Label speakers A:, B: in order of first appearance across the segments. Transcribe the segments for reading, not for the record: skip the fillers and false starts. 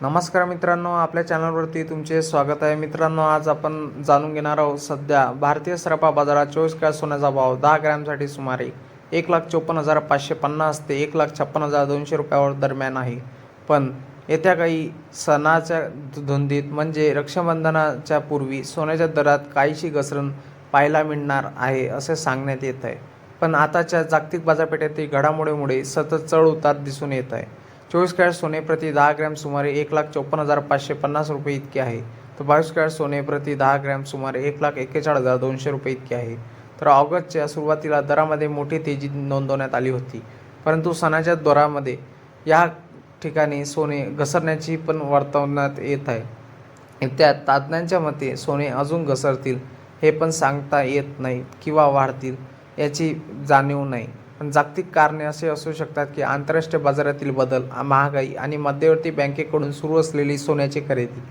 A: नमस्कार मित्रांनो, आपल्या चॅनलवरती तुमचे स्वागत आहे. मित्रांनो, आज आपण जाणून घेणार आहोत सध्या भारतीय सराफा बाजारात 24 कॅरेट सोन्याचा भाव 10 ग्रॅमसाठी सुमारे 1,54,550 ते 1,56,200 रुपयावर दरम्यान आहे. पण येत्या काही सणाच्या धुंदीत म्हणजे रक्षाबंधनाच्या पूर्वी सोन्याच्या दरात काहीशी घसरण पाहायला मिळणार आहे असे सांगण्यात येत आहे. पण आताच्या जागतिक बाजारपेठेतील घडामोडीमुळे सतत चढ उतार दिसून येत आहे. 24 कॅरेट सोने प्रति 10 ग्रॅम सुमारे 1,54,550 रुपये इतके आहे, तर 22 कॅरेट सोने प्रति 10 ग्रॅम सुमारे 1,41,200 रुपये इतके आहे. तर ऑगस्टच्या सुरुवातीला दरामध्ये मोठी तेजी नोंदवण्यात आली होती, परंतु सणाच्या दरामध्ये या ठिकाणी सोने घसरण्याची पण वर्तवण्यात येत आहे. त्या तज्ज्ञांच्या मते सोने अजून घसरतील हे पण सांगता येत नाही किंवा वाढतील याची जाणीव नाही. पण जागतिक कारणे असे असू शकतात की आंतरराष्ट्रीय बाजारातील बदल, महागाई आणि मध्यवर्ती बँकेकडून सुरू असलेली सोन्याची खरेदी,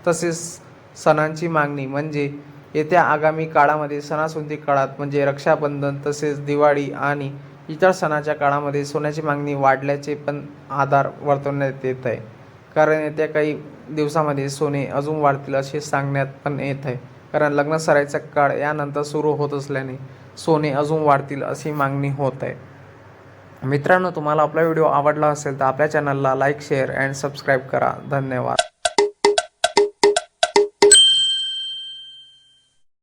A: तसेच सणांची मागणी. म्हणजे येत्या आगामी काळामध्ये सणासुदी काळात म्हणजे रक्षाबंधन तसेच दिवाळी आणि इतर सणाच्या काळामध्ये सोन्याची मागणी वाढल्याचे पण आधार वर्तवण्यात येत आहे. कारण येत्या काही दिवसामध्ये सोने अजून वाढतील असे सांगण्यात पण येत आहे. कारण लग्नसराईचा काळ यानंतर सुरू होत असल्याने सोने अजून वाढतील अशी मागणी होत आहे. मित्रांनो, तुम्हाला आपला व्हिडिओ आवडला असेल तर आपल्या चॅनलला लाईक, शेअर अँड सबस्क्राईब करा. धन्यवाद.